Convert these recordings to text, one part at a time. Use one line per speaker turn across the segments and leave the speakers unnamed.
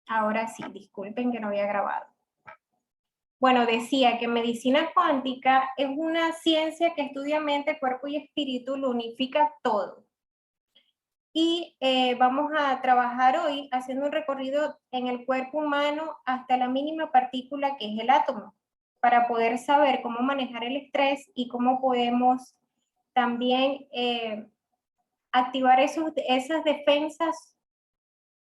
Ahora sí, disculpen que no había grabado. Bueno, decía que medicina cuántica es una ciencia que estudia mente, cuerpo y espíritu, lo unifica todo. Y vamos a trabajar hoy haciendo un recorrido en el cuerpo humano hasta la mínima partícula que es el átomo, para poder saber cómo manejar el estrés y cómo podemos también activar esas defensas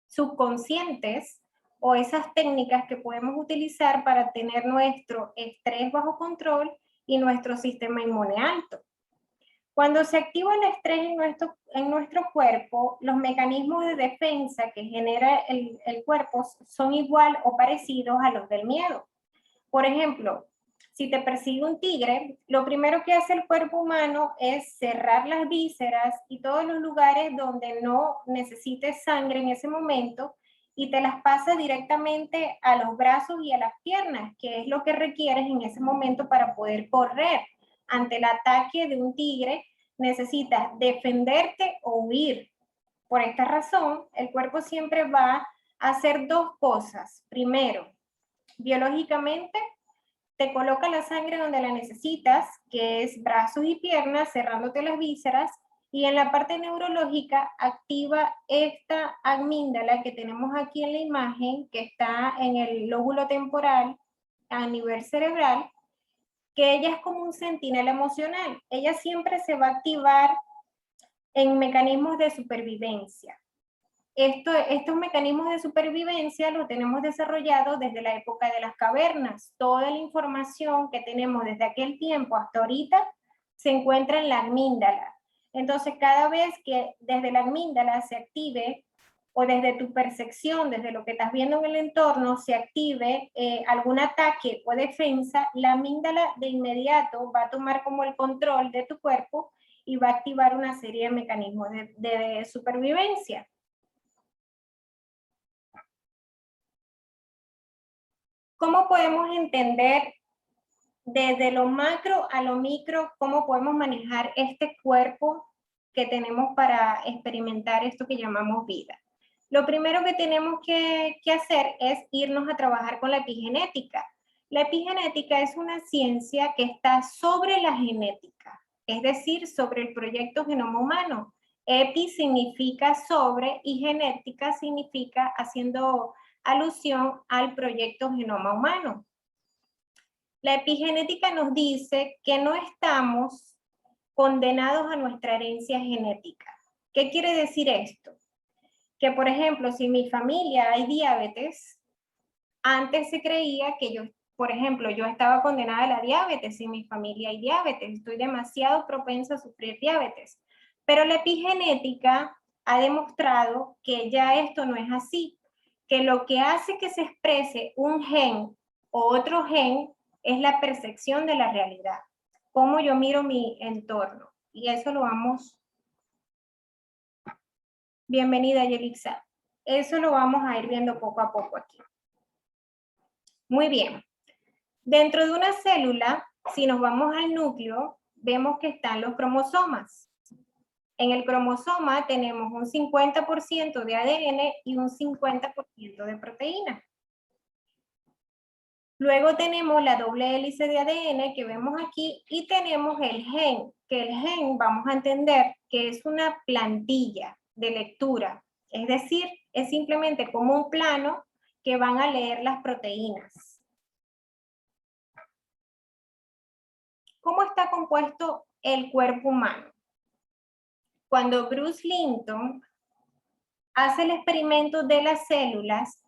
subconscientes o esas técnicas que podemos utilizar para tener nuestro estrés bajo control y nuestro sistema inmune alto. Cuando se activa el estrés en nuestro cuerpo, los mecanismos de defensa que genera el cuerpo son igual o parecidos a los del miedo. Por ejemplo, si te persigue un tigre, lo primero que hace el cuerpo humano es cerrar las vísceras y todos los lugares donde no necesites sangre en ese momento y te las pasa directamente a los brazos y a las piernas, que es lo que requieres en ese momento para poder correr. Ante el ataque de un tigre, necesitas defenderte o huir. Por esta razón, el cuerpo siempre va a hacer dos cosas. Primero, biológicamente, te coloca la sangre donde la necesitas, que es brazos y piernas, cerrándote las vísceras, y en la parte neurológica activa esta amígdala que tenemos aquí en la imagen, que está en el lóbulo temporal a nivel cerebral, que ella es como un centinela emocional. Ella siempre se va a activar en mecanismos de supervivencia. Estos mecanismos de supervivencia los tenemos desarrollados desde la época de las cavernas. Toda la información que tenemos desde aquel tiempo hasta ahorita se encuentra en la amígdala. Entonces, cada vez que desde la amígdala se active, o desde tu percepción, desde lo que estás viendo en el entorno, se active algún ataque o defensa, la amígdala de inmediato va a tomar como el control de tu cuerpo y va a activar una serie de mecanismos de supervivencia. ¿Cómo podemos entender desde lo macro a lo micro, cómo podemos manejar este cuerpo que tenemos para experimentar esto que llamamos vida? Lo primero que tenemos que hacer es irnos a trabajar con la epigenética. La epigenética es una ciencia que está sobre la genética, es decir, sobre el proyecto genoma humano. Epi significa sobre y genética significa haciendo alusión al proyecto genoma humano. La epigenética nos dice que no estamos condenados a nuestra herencia genética. ¿Qué quiere decir esto? Que, por ejemplo, si en mi familia hay diabetes, antes se creía que yo, por ejemplo, yo estaba condenada a la diabetes, si en mi familia hay diabetes, estoy demasiado propensa a sufrir diabetes. Pero la epigenética ha demostrado que ya esto no es así, que lo que hace que se exprese un gen o otro gen es la percepción de la realidad, cómo yo miro mi entorno. Y eso lo vamos. Bienvenida, Yelixa. Eso lo vamos a ir viendo poco a poco aquí. Muy bien. Dentro de una célula, si nos vamos al núcleo, vemos que están los cromosomas. En el cromosoma tenemos un 50% de ADN y un 50% de proteína. Luego tenemos la doble hélice de ADN que vemos aquí y tenemos el gen, que el gen vamos a entender que es una plantilla de lectura, es decir, es simplemente como un plano que van a leer las proteínas. ¿Cómo está compuesto el cuerpo humano? Cuando Bruce Lipton hace el experimento de las células,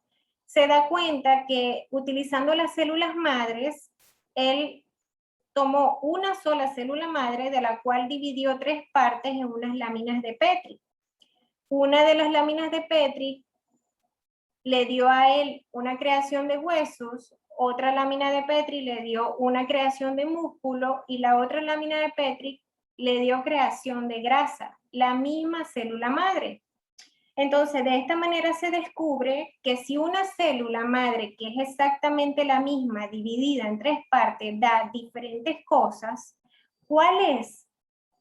se da cuenta que utilizando las células madres, él tomó una sola célula madre de la cual dividió 3 partes en unas láminas de Petri. Una de las láminas de Petri le dio a él una creación de huesos, otra lámina de Petri le dio una creación de músculo y la otra lámina de Petri le dio creación de grasa, la misma célula madre. Entonces, de esta manera se descubre que si una célula madre, que es exactamente la misma, dividida en 3 partes, da diferentes cosas, ¿cuál es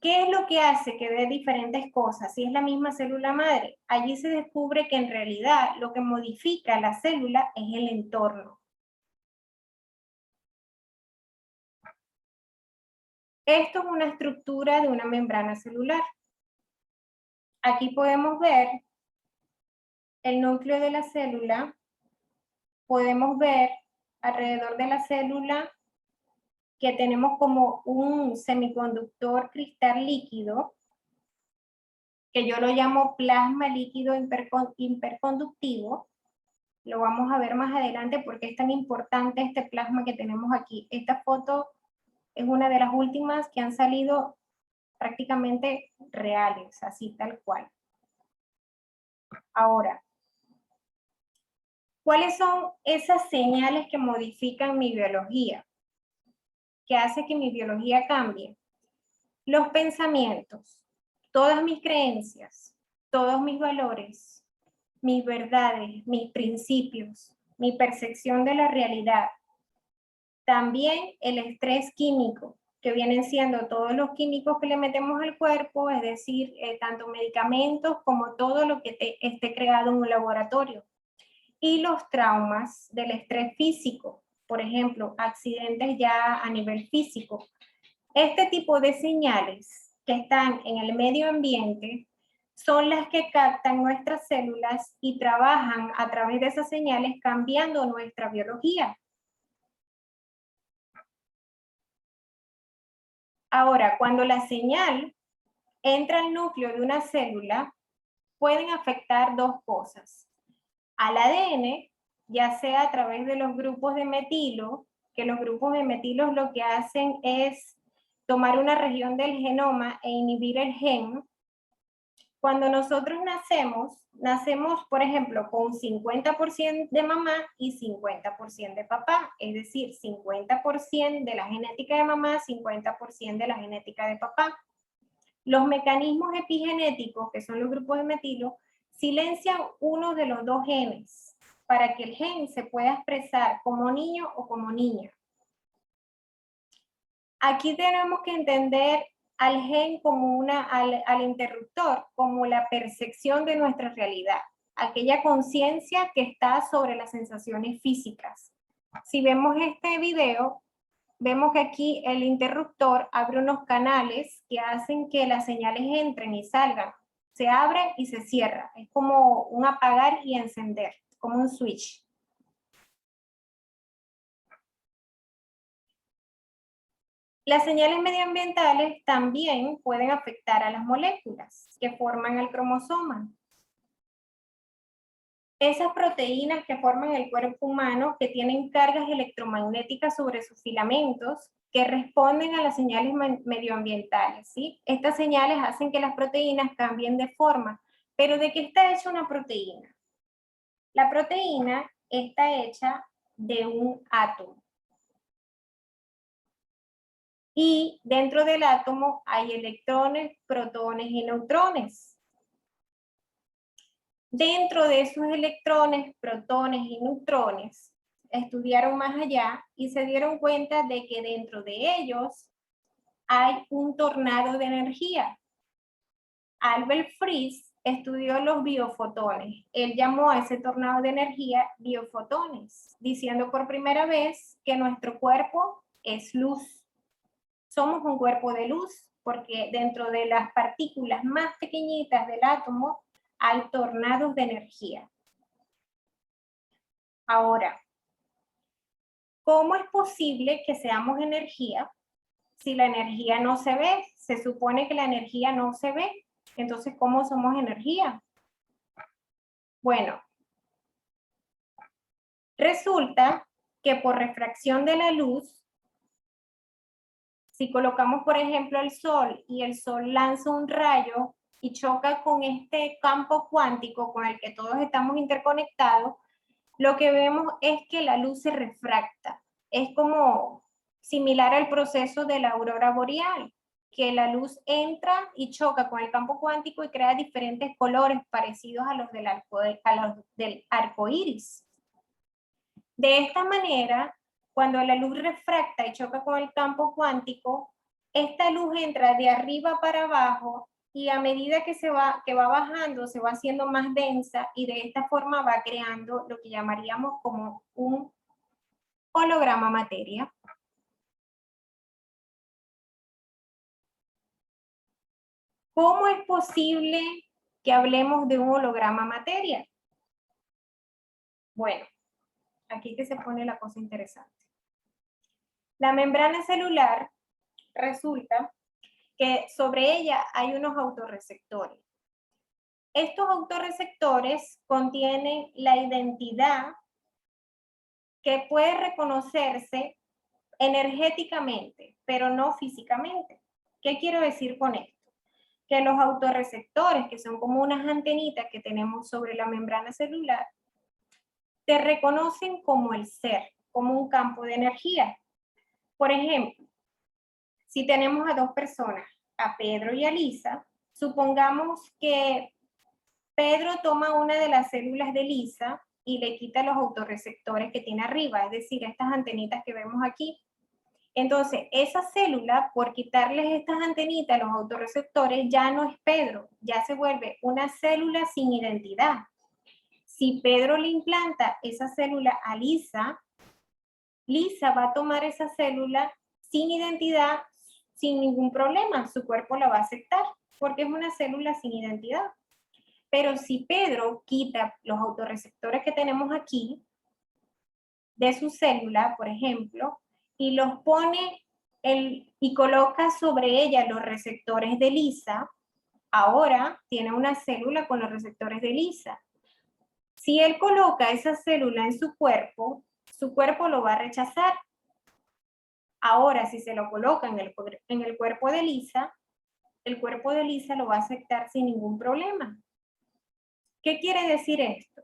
¿Qué es lo que hace que dé diferentes cosas? Si es la misma célula madre, allí se descubre que en realidad lo que modifica la célula es el entorno. Esto es una estructura de una membrana celular. Aquí podemos ver el núcleo de la célula. Podemos ver alrededor de la célula que tenemos como un semiconductor cristal líquido, que yo lo llamo plasma líquido hiperconductivo. Lo vamos a ver más adelante porque es tan importante este plasma que tenemos aquí. Esta foto es una de las últimas que han salido prácticamente reales, así tal cual. Ahora, ¿cuáles son esas señales que modifican mi biología? Que hace que mi biología cambie. Los pensamientos, todas mis creencias, todos mis valores, mis verdades, mis principios, mi percepción de la realidad. También el estrés químico, que vienen siendo todos los químicos que le metemos al cuerpo, es decir, tanto medicamentos como todo lo que esté creado en un laboratorio. Y los traumas del estrés físico, por ejemplo, accidentes ya a nivel físico. Este tipo de señales que están en el medio ambiente son las que captan nuestras células y trabajan a través de esas señales cambiando nuestra biología. Ahora, cuando la señal entra al núcleo de una célula, pueden afectar dos cosas. Al ADN, ya sea a través de los grupos de metilo, que los grupos de metilo lo que hacen es tomar una región del genoma e inhibir el gen. Cuando nosotros nacemos, por ejemplo, con 50% de mamá y 50% de papá, es decir, 50% de la genética de mamá, 50% de la genética de papá. Los mecanismos epigenéticos, que son los grupos de metilo, silencian uno de los dos genes para que el gen se pueda expresar como niño o como niña. Aquí tenemos que entender al gen como al interruptor, como la percepción de nuestra realidad, aquella conciencia que está sobre las sensaciones físicas. Si vemos este video, vemos que aquí el interruptor abre unos canales que hacen que las señales entren y salgan. Se abre y se cierra. Es como un apagar y encender, como un switch. Las señales medioambientales también pueden afectar a las moléculas que forman el cromosoma. Esas proteínas que forman el cuerpo humano, que tienen cargas electromagnéticas sobre sus filamentos, que responden a las señales medioambientales, ¿sí? Estas señales hacen que las proteínas cambien de forma. ¿Pero de qué está hecha una proteína? La proteína está hecha de un átomo. Y dentro del átomo hay electrones, protones y neutrones. Dentro de esos electrones, protones y neutrones, estudiaron más allá y se dieron cuenta de que dentro de ellos hay un tornado de energía. Albert Fries estudió los biofotones. Él llamó a ese tornado de energía biofotones, diciendo por primera vez que nuestro cuerpo es luz. Somos un cuerpo de luz porque dentro de las partículas más pequeñitas del átomo hay tornados de energía. Ahora, ¿cómo es posible que seamos energía si la energía no se ve? Se supone que la energía no se ve. Entonces, ¿cómo somos energía? Bueno, resulta que por refracción de la luz, si colocamos, por ejemplo, el sol y el sol lanza un rayo y choca con este campo cuántico con el que todos estamos interconectados, lo que vemos es que la luz se refracta. Es como similar al proceso de la aurora boreal, que la luz entra y choca con el campo cuántico y crea diferentes colores parecidos a los del arco iris. De esta manera, cuando la luz refracta y choca con el campo cuántico, esta luz entra de arriba para abajo y a medida que va bajando, se va haciendo más densa y de esta forma va creando lo que llamaríamos como un holograma materia. ¿Cómo es posible que hablemos de un holograma materia? Bueno, aquí que se pone la cosa interesante. La membrana celular resulta que sobre ella hay unos autorreceptores. Estos autorreceptores contienen la identidad que puede reconocerse energéticamente, pero no físicamente. ¿Qué quiero decir con esto? Que los autorreceptores, que son como unas antenitas que tenemos sobre la membrana celular, te reconocen como el ser, como un campo de energía. Por ejemplo, si tenemos a dos personas, a Pedro y a Lisa, supongamos que Pedro toma una de las células de Lisa y le quita los autorreceptores que tiene arriba, es decir, estas antenitas que vemos aquí. Entonces, esa célula, por quitarles estas antenitas, los autorreceptores, ya no es Pedro, ya se vuelve una célula sin identidad. Si Pedro le implanta esa célula a Lisa, Lisa va a tomar esa célula sin identidad, sin ningún problema, su cuerpo la va a aceptar, porque es una célula sin identidad. Pero si Pedro quita los autorreceptores que tenemos aquí de su célula, por ejemplo, y los pone y coloca sobre ella los receptores de Lisa, ahora tiene una célula con los receptores de Lisa. Si él coloca esa célula en su cuerpo lo va a rechazar. Ahora, si se lo coloca en el cuerpo de Lisa, el cuerpo de Lisa lo va a aceptar sin ningún problema. ¿Qué quiere decir esto?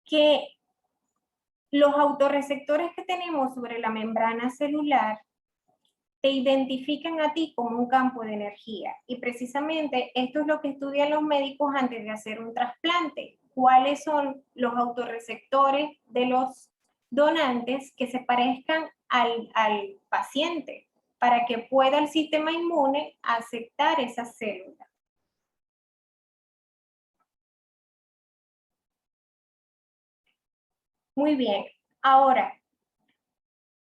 Que los autorreceptores que tenemos sobre la membrana celular te identifican a ti como un campo de energía. Y precisamente esto es lo que estudian los médicos antes de hacer un trasplante. ¿Cuáles son los autorreceptores de los donantes que se parezcan al paciente para que pueda el sistema inmune aceptar esa célula? Muy bien. Ahora,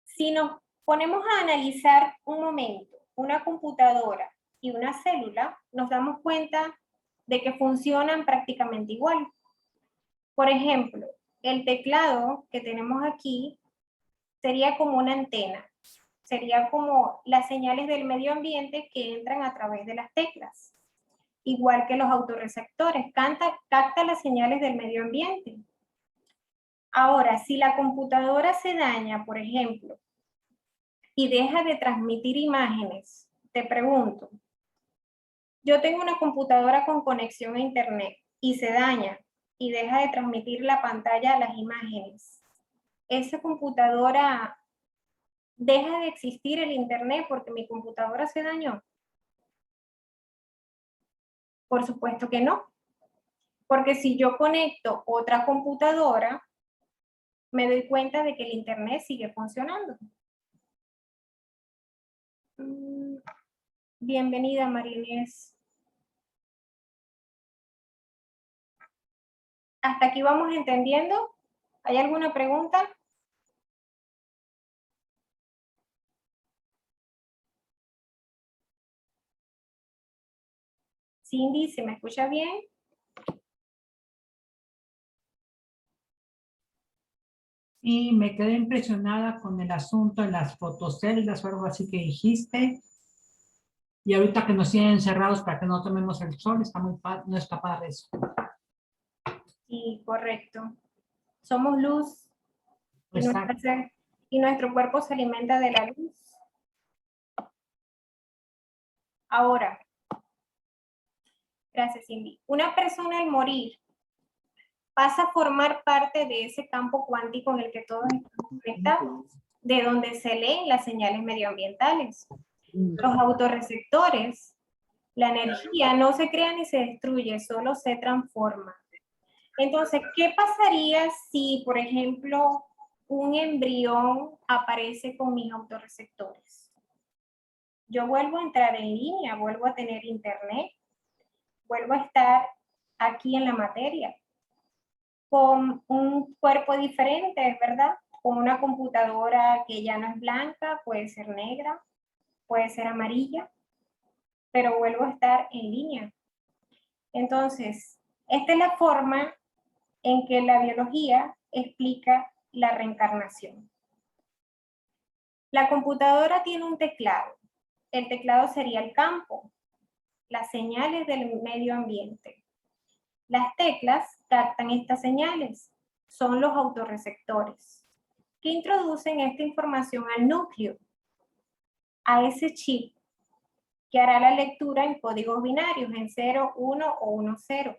si nos ponemos a analizar un momento una computadora y una célula, nos damos cuenta de que funcionan prácticamente igual. Por ejemplo, el teclado que tenemos aquí sería como una antena. Sería como las señales del medio ambiente que entran a través de las teclas. Igual que los autorreceptores, capta las señales del medio ambiente. Ahora, si la computadora se daña, por ejemplo, y deja de transmitir imágenes, te pregunto, yo tengo una computadora con conexión a internet y se daña y deja de transmitir la pantalla a las imágenes. Esa computadora deja de existir el internet porque mi computadora se dañó. Por supuesto que no. Porque si yo conecto otra computadora, me doy cuenta de que el internet sigue funcionando. Bienvenida, María Inés. ¿Hasta aquí vamos entendiendo? ¿Hay alguna pregunta? Cindy, ¿se me escucha bien?
Y me quedé impresionada con el asunto de las fotoceldas o algo así que dijiste. Y ahorita que nos tienen encerrados para que no tomemos el sol, está muy no está padre eso.
Sí, correcto. Somos luz y nuestro cuerpo se alimenta de la luz. Ahora, gracias, Cindy. Una persona al morir pasa a formar parte de ese campo cuántico en el que todos estamos conectados, de donde se leen las señales medioambientales. Los autorreceptores, la energía no se crea ni se destruye, solo se transforma. Entonces, ¿qué pasaría si, por ejemplo, un embrión aparece con mis autorreceptores. Yo vuelvo a entrar en línea, vuelvo a tener internet, vuelvo a estar aquí en la materia, con un cuerpo diferente, ¿verdad? Con una computadora que ya no es blanca, puede ser negra, puede ser amarilla, pero vuelvo a estar en línea. Entonces, esta es la forma en que la biología explica la reencarnación. La computadora tiene un teclado. El teclado sería el campo, las señales del medio ambiente. Las teclas captan estas señales, son los autorreceptores, que introducen esta información al núcleo, a ese chip, que hará la lectura en códigos binarios, en 0, 1 o 1, 0.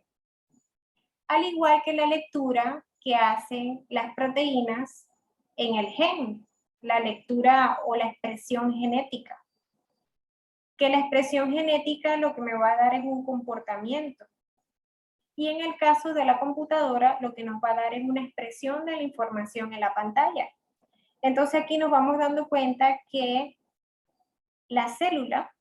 Al igual que la lectura que hacen las proteínas en el gen, la lectura o la expresión genética. Que la expresión genética lo que me va a dar es un comportamiento. Y en el caso de la computadora, lo que nos va a dar es una expresión de la información en la pantalla. Entonces aquí nos vamos dando cuenta que la célula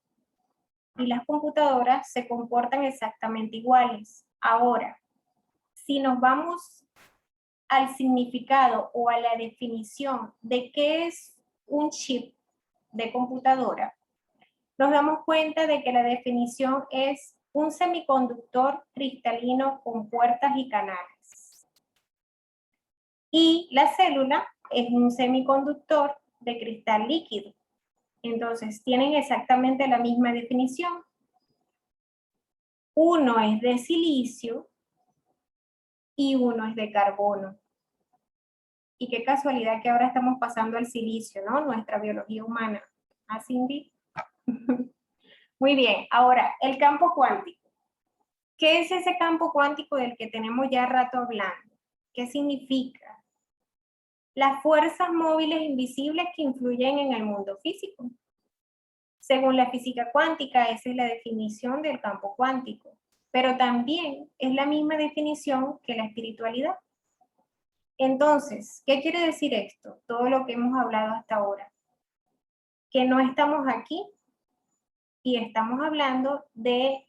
y las computadoras se comportan exactamente iguales. Ahora, si nos vamos al significado o a la definición de qué es un chip de computadora, nos damos cuenta de que la definición es un semiconductor cristalino con puertas y canales. Y la célula es un semiconductor de cristal líquido. Entonces, tienen exactamente la misma definición. Uno es de silicio y uno es de carbono. Y qué casualidad que ahora estamos pasando al silicio, ¿no? Nuestra biología humana. ¿Ah, Cindy? Muy bien, ahora, el campo cuántico. ¿Qué es ese campo cuántico del que tenemos ya rato hablando? ¿Qué significa? Las fuerzas móviles invisibles que influyen en el mundo físico. Según la física cuántica, esa es la definición del campo cuántico, pero también es la misma definición que la espiritualidad. Entonces, ¿qué quiere decir esto? Todo lo que hemos hablado hasta ahora. Que no estamos aquí y estamos hablando de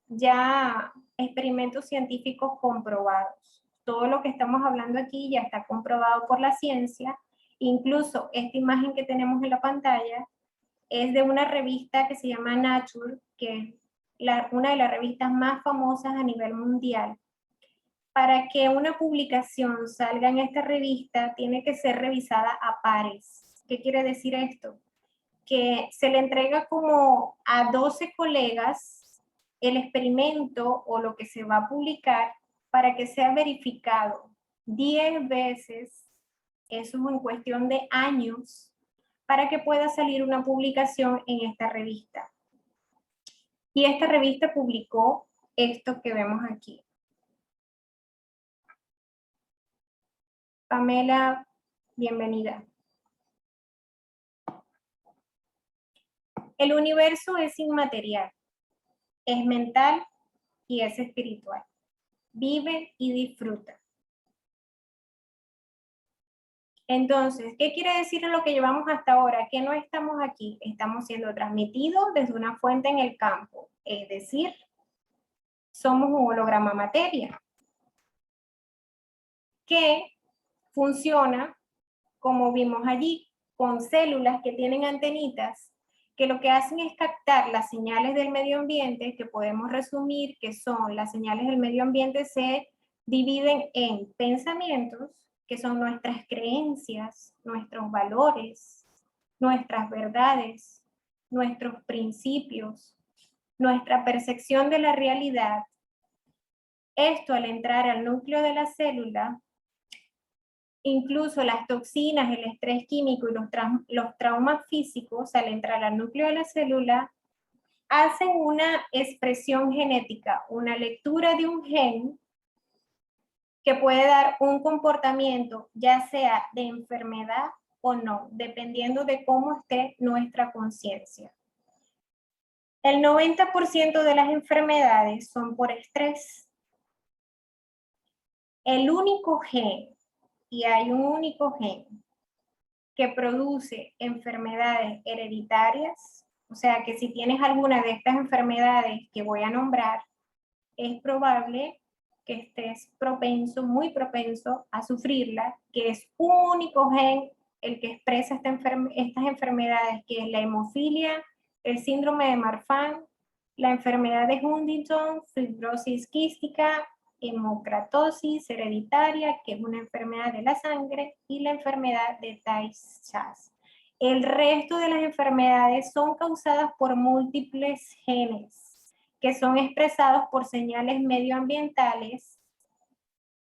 ya experimentos científicos comprobados. Todo lo que estamos hablando aquí ya está comprobado por la ciencia. Incluso esta imagen que tenemos en la pantalla es de una revista que se llama Nature, que es una de las revistas más famosas a nivel mundial. Para que una publicación salga en esta revista, tiene que ser revisada a pares. ¿Qué quiere decir esto? Que se le entrega como a 12 colegas el experimento o lo que se va a publicar para que sea verificado 10 veces, eso es en cuestión de años, para que pueda salir una publicación en esta revista. Y esta revista publicó esto que vemos aquí. Pamela, bienvenida. El universo es inmaterial, es mental y es espiritual. Vive y disfruta. Entonces, ¿qué quiere decir lo que llevamos hasta ahora? Que no estamos aquí, estamos siendo transmitidos desde una fuente en el campo, es decir, somos un holograma materia que funciona, como vimos allí, con células que tienen antenitas, que lo que hacen es captar las señales del medio ambiente, que podemos resumir que son las señales del medio ambiente, se dividen en pensamientos, que son nuestras creencias, nuestros valores, nuestras verdades, nuestros principios, nuestra percepción de la realidad. Esto, al entrar al núcleo de la célula, incluso las toxinas, el estrés químico y los traumas físicos, al entrar al núcleo de la célula, hacen una expresión genética, una lectura de un gen que puede dar un comportamiento, ya sea de enfermedad o no, dependiendo de cómo esté nuestra conciencia. El 90% de las enfermedades son por estrés. El único gen y hay un único gen que produce enfermedades hereditarias, o sea que si tienes alguna de estas enfermedades que voy a nombrar, es probable que estés propenso, muy propenso a sufrirla, que es un único gen el que expresa estas enfermedades, que es la hemofilia, el síndrome de Marfan, la enfermedad de Huntington, fibrosis quística, hemocratosis hereditaria, que es una enfermedad de la sangre, y la enfermedad de Tay-Sachs. El resto de las enfermedades son causadas por múltiples genes que son expresados por señales medioambientales,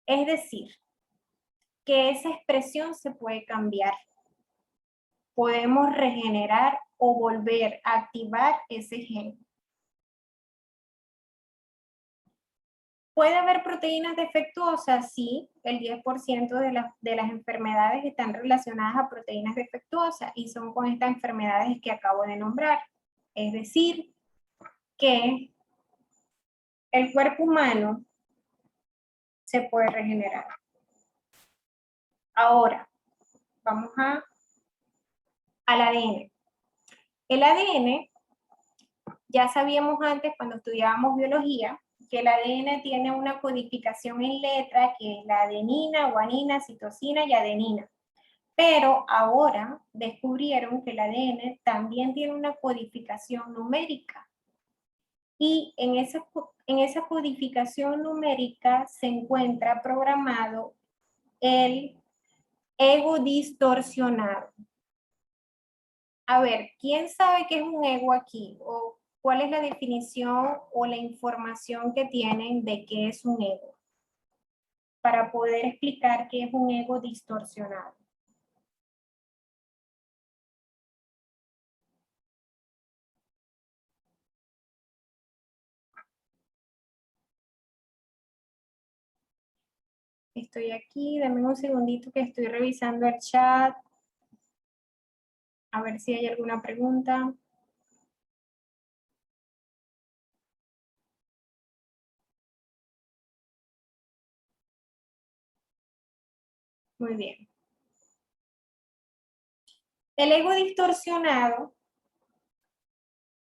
es decir, que esa expresión se puede cambiar. Podemos regenerar o volver a activar ese gen. ¿Puede haber proteínas defectuosas? Sí, el 10% de las enfermedades están relacionadas a proteínas defectuosas y son con estas enfermedades que acabo de nombrar. Es decir, que el cuerpo humano se puede regenerar. Ahora, vamos al ADN. El ADN, ya sabíamos antes cuando estudiábamos biología, que el ADN tiene una codificación en letra, que es la adenina, guanina, citosina y adenina. Pero ahora descubrieron que el ADN también tiene una codificación numérica. Y en esa codificación numérica se encuentra programado el ego distorsionado. A ver, ¿quién sabe qué es un ego aquí? ¿O cuál es la definición o la información que tienen de qué es un ego? Para poder explicar qué es un ego distorsionado. Estoy aquí, dame un segundito que estoy revisando el chat. A ver si hay alguna pregunta. Muy bien. El ego distorsionado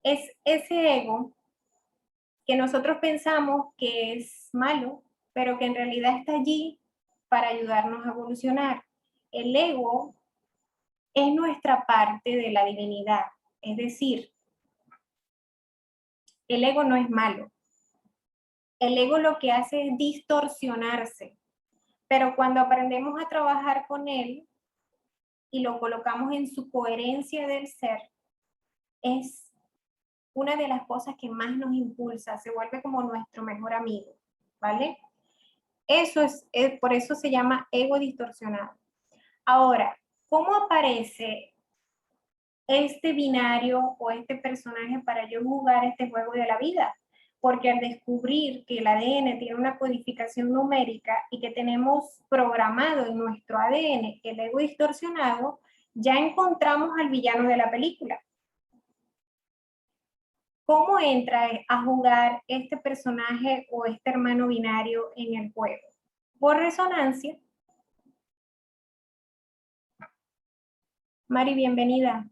es ese ego que nosotros pensamos que es malo, pero que en realidad está allí para ayudarnos a evolucionar. El ego es nuestra parte de la divinidad, es decir, el ego no es malo. El ego lo que hace es distorsionarse, pero cuando aprendemos a trabajar con él y lo colocamos en su coherencia del ser, es una de las cosas que más nos impulsa, se vuelve como nuestro mejor amigo, ¿vale? Eso por eso se llama ego distorsionado. Ahora, ¿cómo aparece este binario o este personaje para yo jugar este juego de la vida? Porque al descubrir que el ADN tiene una codificación numérica y que tenemos programado en nuestro ADN el ego distorsionado, ya encontramos al villano de la película. ¿Cómo entra a jugar este personaje o este hermano binario en el juego? Por resonancia. Mari, bienvenida.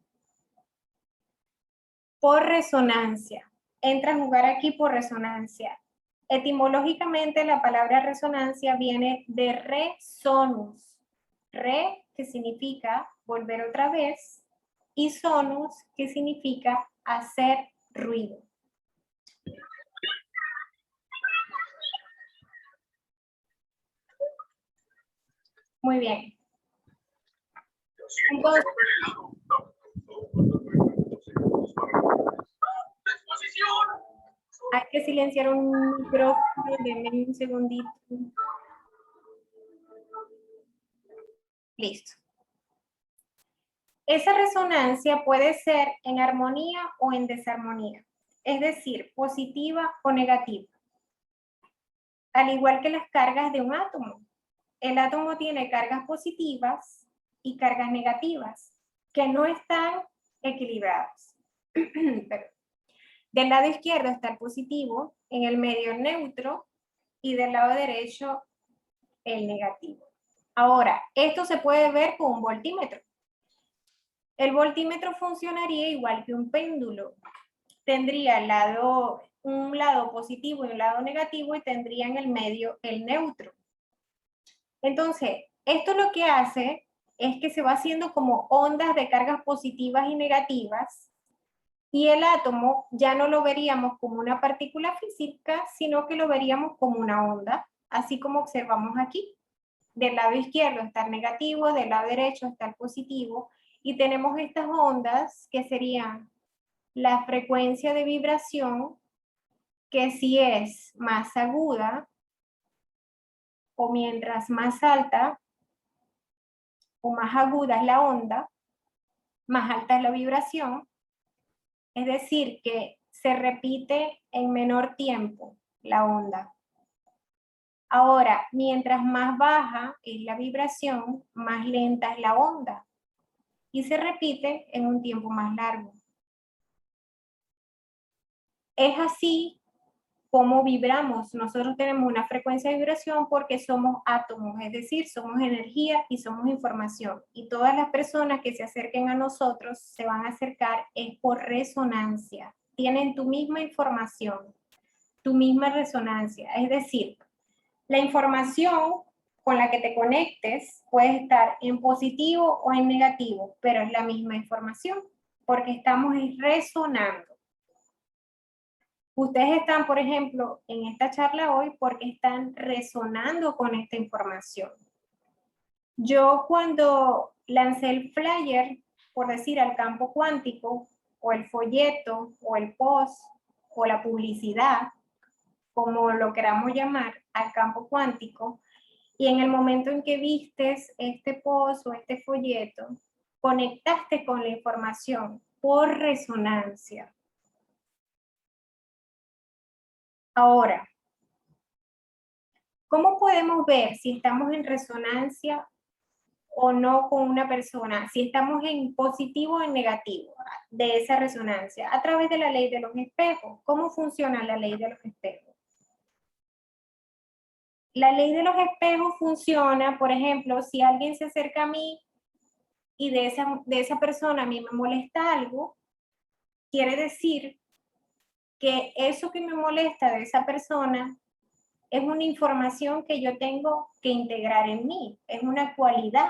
Por resonancia. Entra a jugar aquí por resonancia. Etimológicamente la palabra resonancia viene de resonus. Re, que significa volver otra vez, y sonus, que significa hacer ruido. Muy bien. Entonces, hay que silenciar un micrófono, denme un segundito. Listo. Esa resonancia puede ser en armonía o en desarmonía, es decir, positiva o negativa. Al igual que las cargas de un átomo. El átomo tiene cargas positivas y cargas negativas que no están equilibradas. Del lado izquierdo está el positivo, en el medio el neutro y del lado derecho el negativo. Ahora, esto se puede ver con un voltímetro. El voltímetro funcionaría igual que un péndulo. Tendría un lado positivo y un lado negativo y tendría en el medio el neutro. Entonces, esto lo que hace es que se va haciendo como ondas de cargas positivas y negativas y el átomo ya no lo veríamos como una partícula física, sino que lo veríamos como una onda, así como observamos aquí. Del lado izquierdo está el negativo, del lado derecho está el positivo y tenemos estas ondas que serían la frecuencia de vibración, que si es más aguda o mientras más alta o más aguda es la onda, más alta es la vibración, es decir, que se repite en menor tiempo la onda. Ahora, mientras más baja es la vibración, más lenta es la onda y se repite en un tiempo más largo. Es así como vibramos. Nosotros tenemos una frecuencia de vibración porque somos átomos, es decir, somos energía y somos información. Y todas las personas que se acerquen a nosotros se van a acercar es por resonancia. Tienen tu misma información, tu misma resonancia. Es decir, la información con la que te conectes puede estar en positivo o en negativo, pero es la misma información porque estamos resonando. Ustedes están, por ejemplo, en esta charla hoy porque están resonando con esta información. Yo cuando lancé el flyer, por decir, al campo cuántico, o el folleto, o el post, o la publicidad, como lo queramos llamar, al campo cuántico, y en el momento en que vistes este post o este folleto, conectaste con la información por resonancia. Ahora, ¿cómo podemos ver si estamos en resonancia o no con una persona? Si estamos en positivo o en negativo de esa resonancia, a través de la ley de los espejos. ¿Cómo funciona la ley de los espejos? La ley de los espejos funciona, por ejemplo, si alguien se acerca a mí y de esa persona a mí me molesta algo, quiere decir que eso que me molesta de esa persona es una información que yo tengo que integrar en mí, es una cualidad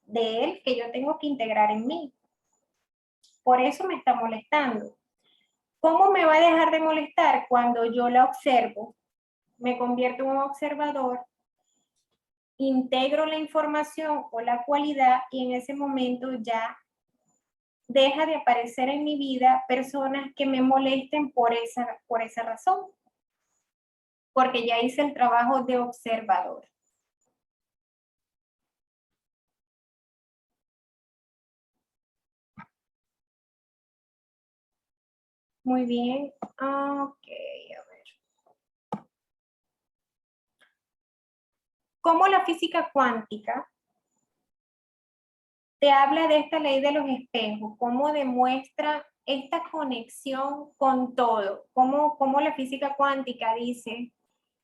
de él que yo tengo que integrar en mí. Por eso me está molestando. ¿Cómo me va a dejar de molestar? Cuando yo la observo, me convierto en un observador, integro la información o la cualidad y en ese momento ya deja de aparecer en mi vida personas que me molesten por esa razón, porque ya hice el trabajo de observador. Muy bien. Ok, a ver. ¿Cómo la física cuántica te habla de esta ley de los espejos? ¿Cómo demuestra esta conexión con todo? ¿Cómo la física cuántica dice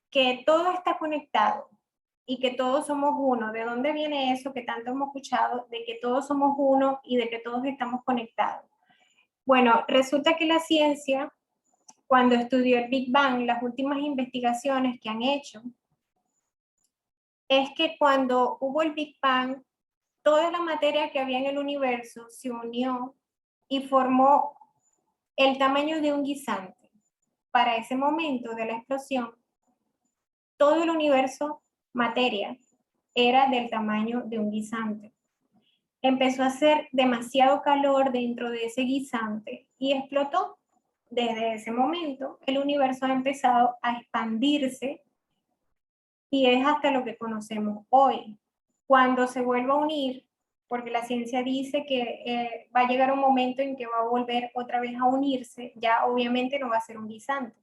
que todo está conectado y que todos somos uno? ¿De dónde viene eso que tanto hemos escuchado de que todos somos uno y de que todos estamos conectados? Bueno, resulta que la ciencia, cuando estudió el Big Bang, las últimas investigaciones que han hecho, es que cuando hubo el Big Bang, toda la materia que había en el universo se unió y formó el tamaño de un guisante. Para ese momento de la explosión, todo el universo, materia, era del tamaño de un guisante. Empezó a hacer demasiado calor dentro de ese guisante y explotó. Desde ese momento, el universo ha empezado a expandirse y es hasta lo que conocemos hoy. Cuando se vuelva a unir, porque la ciencia dice que va a llegar un momento en que va a volver otra vez a unirse, ya obviamente no va a ser un guisante.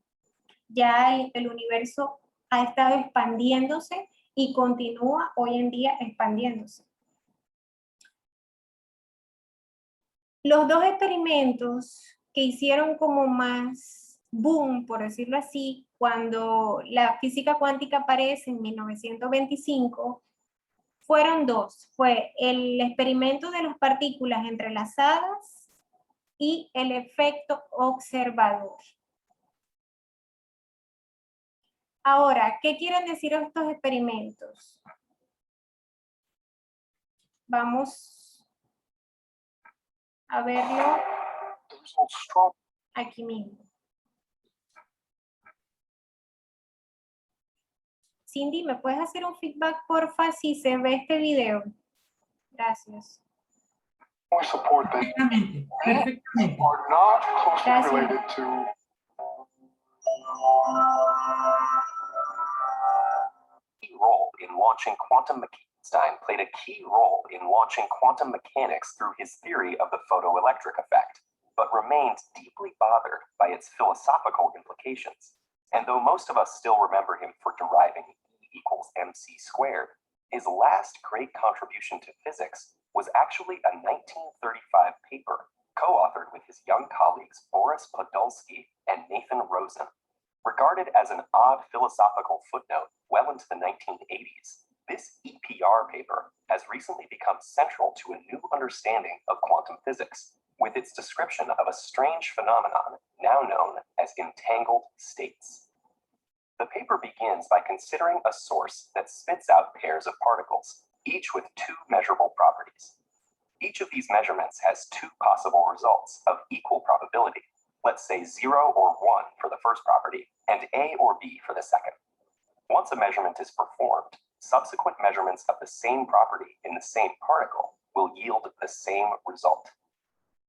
Ya el universo ha estado expandiéndose y continúa hoy en día expandiéndose. Los dos experimentos que hicieron como más boom, por decirlo así, cuando la física cuántica aparece en 1925, Fueron dos. Fue el experimento de las partículas entrelazadas y el efecto observador. Ahora, ¿qué quieren decir estos experimentos? Vamos a verlo aquí mismo. Cindy, ¿me puedes hacer un feedback, porfa, si se ve este video? Gracias.
Perfectamente, perfectamente.
Gracias.
Role in launching quantum mechanics. Einstein played a key role in launching quantum mechanics through his theory of the photoelectric effect, but remained deeply bothered by its philosophical implications. And though most of us still remember him for deriving E equals mc squared, his last great contribution to physics was actually a 1935 paper co-authored with his young colleagues Boris Podolsky and Nathan Rosen. Regarded as an odd philosophical footnote well into the 1980s, this EPR paper has recently become central to a new understanding of quantum physics, with its description of a strange phenomenon now known as entangled states. The paper begins by considering a source that spits out pairs of particles, each with two measurable properties. Each of these measurements has two possible results of equal probability. Let's say 0 or 1 for the first property, and A or B for the second. Once a measurement is performed, subsequent measurements of the same property in the same particle will yield the same result.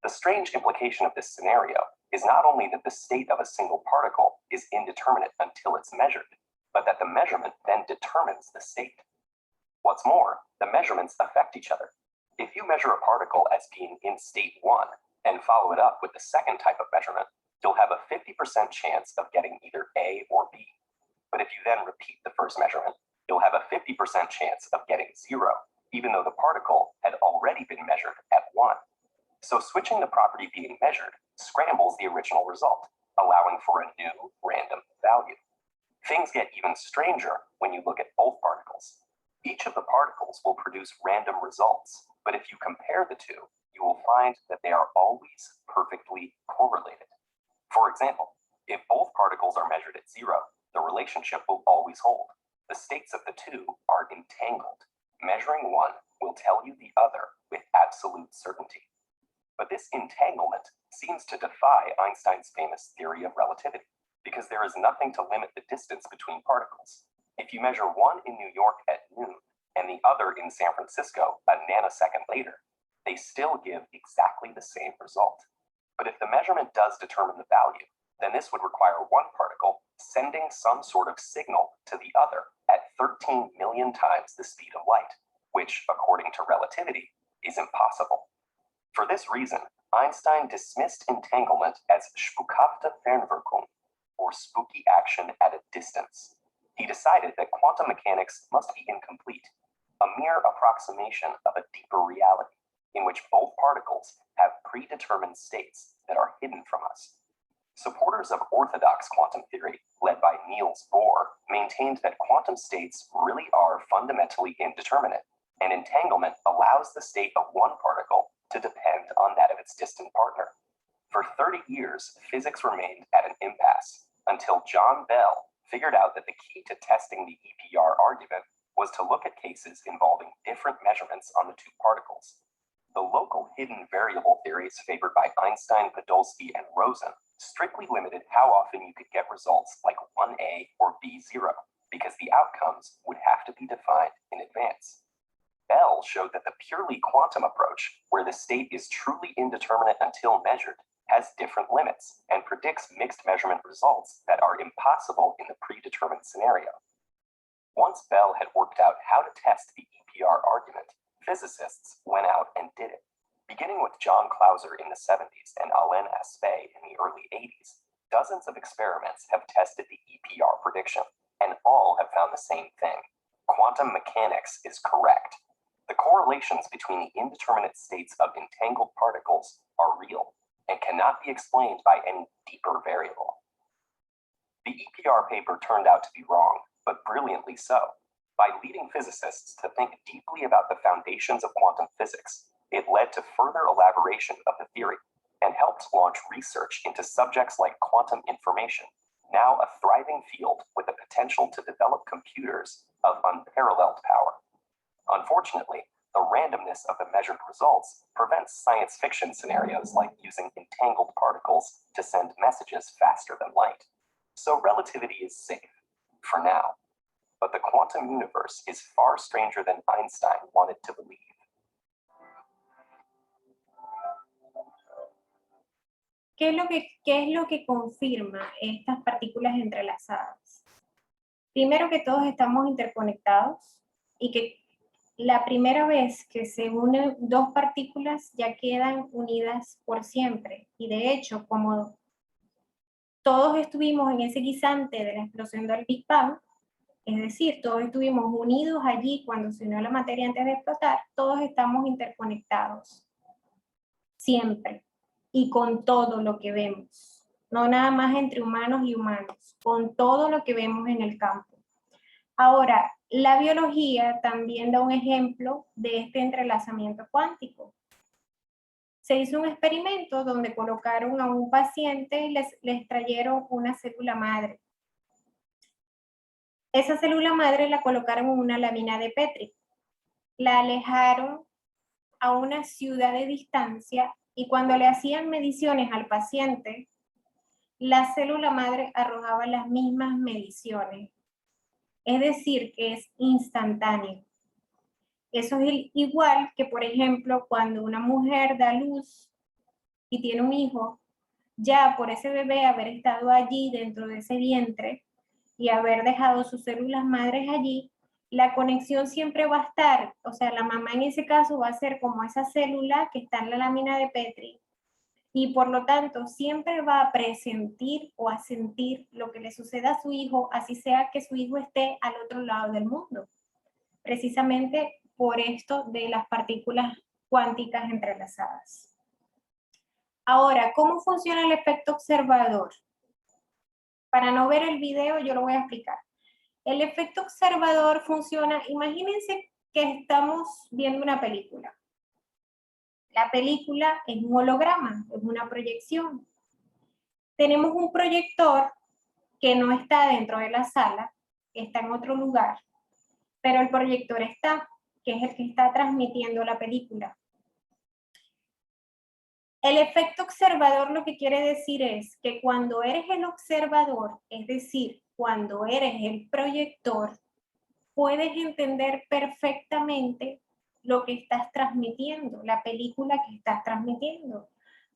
The strange implication of this scenario is not only that the state of a single particle is indeterminate until it's measured, but that the measurement then determines the state. What's more, the measurements affect each other. If you measure a particle as being in state 1, and follow it up with the second type of measurement, you'll have a 50% chance of getting either A or B. But if you then repeat the first measurement, you'll have a 50% chance of getting 0, even though the particle had already been measured at 1. So switching the property being measured scrambles the original result, allowing for a new random value. Things get even stranger when you look at both particles. Each of the particles will produce random results, but if you compare the two, you will find that they are always perfectly correlated. For example, if both particles are measured at 0, the relationship will always hold. The states of the two are entangled. Measuring one will tell you the other with absolute certainty. But this entanglement seems to defy Einstein's famous theory of relativity, because there is nothing to limit the distance between particles. If you measure one in New York at noon and the other in San Francisco a nanosecond later, they still give exactly the same result. But if the measurement does determine the value, then this would require one particle sending some sort of signal to the other at 13 million times the speed of light, which, according to relativity, is impossible. For this reason, Einstein dismissed entanglement as spukhafte Fernwirkung, or spooky action at a distance. He decided that quantum mechanics must be incomplete, a mere approximation of a deeper reality, in which both particles have predetermined states that are hidden from us. Supporters of orthodox quantum theory, led by Niels Bohr, maintained that quantum states really are fundamentally indeterminate, and entanglement allows the state of one particle to depend on that of its distant partner. For 30 years, physics remained at an impasse, until John Bell figured out that the key to testing the EPR argument was to look at cases involving different measurements on the two particles. The local hidden variable theories favored by Einstein, Podolsky, and Rosen strictly limited how often you could get results like 1A or B0, because the outcomes would have to be defined in advance. Bell showed that the purely quantum approach, where the state is truly indeterminate until measured, has different limits and predicts mixed measurement results that are impossible in the predetermined scenario. Once Bell had worked out how to test the EPR argument, physicists went out and did it. Beginning with John Clauser in the 70s and Alain Aspect in the early 80s, dozens of experiments have tested the EPR prediction, and all have found the same thing. Quantum mechanics is correct. The correlations between the indeterminate states of entangled particles are real and cannot be explained by any deeper variable. The EPR paper turned out to be wrong, but brilliantly so. By leading physicists to think deeply about the foundations of quantum physics, it led to further elaboration of the theory and helped launch research into subjects like quantum information, now a thriving field with the potential to develop computers of unparalleled power. Unfortunately, the randomness of the measured results prevents science fiction scenarios like using entangled particles to send messages faster than light. So relativity is safe, for now. But the quantum universe is far stranger than Einstein wanted to believe.
¿Qué es lo que confirma estas partículas entrelazadas? Primero, que todos estamos interconectados y que la primera vez que se unen dos partículas ya quedan unidas por siempre. Y de hecho, como todos estuvimos en ese guisante de la explosión del Big Bang, es decir, todos estuvimos unidos allí cuando se unió la materia antes de explotar, todos estamos interconectados. Siempre. Y con todo lo que vemos. No nada más entre humanos y humanos, con todo lo que vemos en el campo. Ahora, la biología también da un ejemplo de este entrelazamiento cuántico. Se hizo un experimento donde colocaron a un paciente y les trajeron una célula madre. Esa célula madre la colocaron en una lámina de Petri. La alejaron a una ciudad de distancia y cuando le hacían mediciones al paciente, la célula madre arrojaba las mismas mediciones. Es decir, que es instantáneo. Eso es igual que, por ejemplo, cuando una mujer da luz y tiene un hijo, ya por ese bebé haber estado allí dentro de ese vientre y haber dejado sus células madres allí, la conexión siempre va a estar, o sea, la mamá en ese caso va a ser como esa célula que está en la lámina de Petri y por lo tanto siempre va a presentir o a sentir lo que le suceda a su hijo, así sea que su hijo esté al otro lado del mundo. Precisamente por esto de las partículas cuánticas entrelazadas. Ahora, ¿cómo funciona el efecto observador? Para no ver el video, yo lo voy a explicar. El efecto observador funciona, imagínense que estamos viendo una película. La película es un holograma, es una proyección. Tenemos un proyector que no está dentro de la sala, está en otro lugar, pero el proyector está, que es el que está transmitiendo la película. El efecto observador lo que quiere decir es que cuando eres el observador, es decir, cuando eres el proyector, puedes entender perfectamente lo que estás transmitiendo, la película que estás transmitiendo.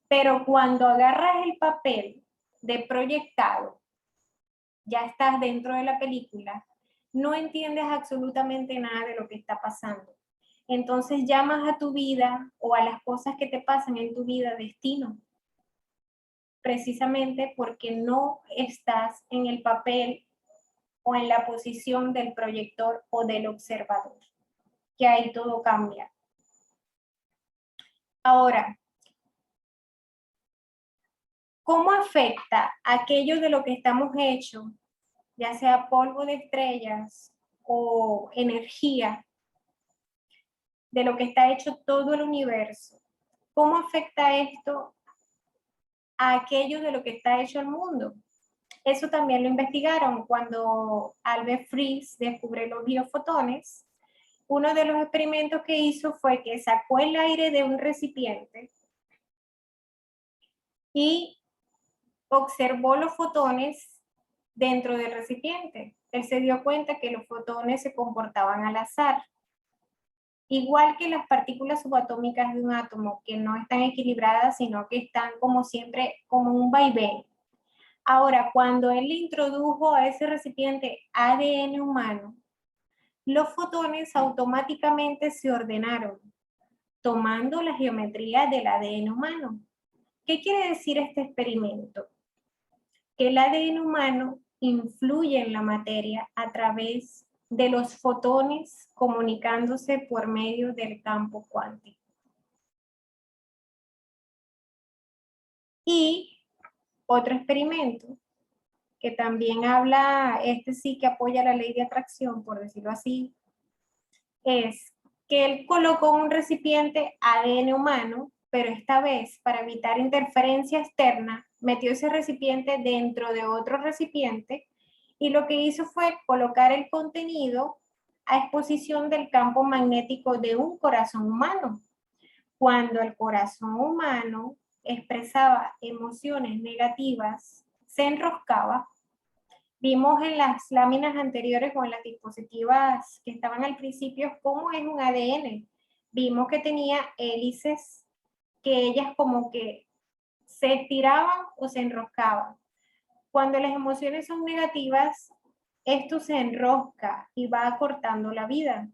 Pero cuando agarras el papel de proyectado, ya estás dentro de la película, no entiendes absolutamente nada de lo que está pasando. Entonces llamas a tu vida o a las cosas que te pasan en tu vida destino. Precisamente porque no estás en el papel o en la posición del proyector o del observador. Que ahí todo cambia. Ahora, ¿cómo afecta aquello de lo que estamos hechos, ya sea polvo de estrellas o energía, de lo que está hecho todo el universo? ¿Cómo afecta esto a aquello de lo que está hecho el mundo? Eso también lo investigaron cuando Albert Fries descubrió los biofotones. Uno de los experimentos que hizo fue que sacó el aire de un recipiente y observó los fotones dentro del recipiente. Él se dio cuenta que los fotones se comportaban al azar. Igual que las partículas subatómicas de un átomo, que no están equilibradas, sino que están como siempre, como un vaivén. Ahora, cuando él introdujo a ese recipiente ADN humano, los fotones automáticamente se ordenaron, tomando la geometría del ADN humano. ¿Qué quiere decir este experimento? Que el ADN humano influye en la materia a través de los fotones comunicándose por medio del campo cuántico. Y otro experimento que también habla, este sí que apoya la ley de atracción, por decirlo así, es que él colocó un recipiente ADN humano, pero esta vez, para evitar interferencia externa, metió ese recipiente dentro de otro recipiente y lo que hizo fue colocar el contenido a exposición del campo magnético de un corazón humano. Cuando el corazón humano expresaba emociones negativas, se enroscaba. Vimos en las láminas anteriores o en las diapositivas que estaban al principio cómo es un ADN. Vimos que tenía hélices que ellas como que se estiraban o se enroscaban. Cuando las emociones son negativas, esto se enrosca y va acortando la vida.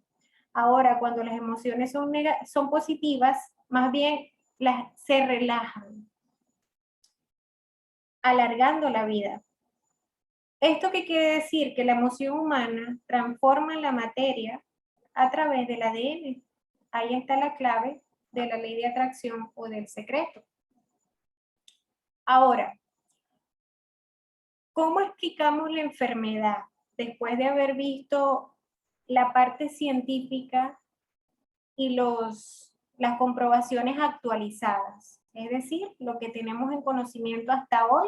Ahora, cuando las emociones son positivas, más bien se relajan, alargando la vida. ¿Esto qué quiere decir? Que la emoción humana transforma la materia a través del ADN. Ahí está la clave de la ley de atracción o del secreto. Ahora, ¿cómo explicamos la enfermedad? Después de haber visto la parte científica y las comprobaciones actualizadas, es decir, lo que tenemos en conocimiento hasta hoy,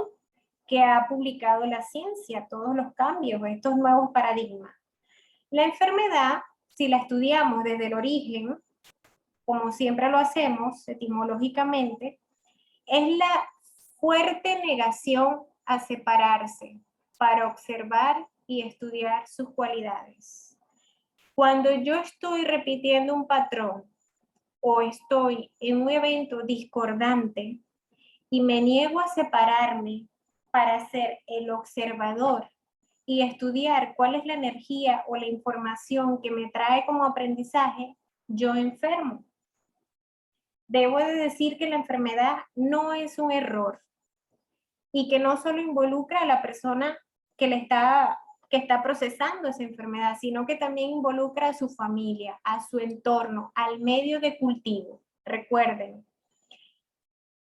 que ha publicado la ciencia, todos los cambios, estos nuevos paradigmas. La enfermedad, si la estudiamos desde el origen, como siempre lo hacemos etimológicamente, es la fuerte negación a separarse para observar y estudiar sus cualidades. Cuando yo estoy repitiendo un patrón o estoy en un evento discordante y me niego a separarme para ser el observador y estudiar cuál es la energía o la información que me trae como aprendizaje, yo enfermo. Debo de decir que la enfermedad no es un error y que no solo involucra a la persona que está procesando esa enfermedad, sino que también involucra a su familia, a su entorno, al medio de cultivo. Recuerden,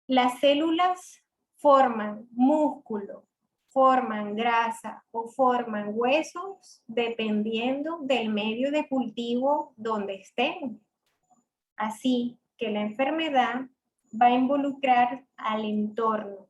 las células forman músculo, forman grasa o forman huesos dependiendo del medio de cultivo donde estén. Así que la enfermedad va a involucrar al entorno.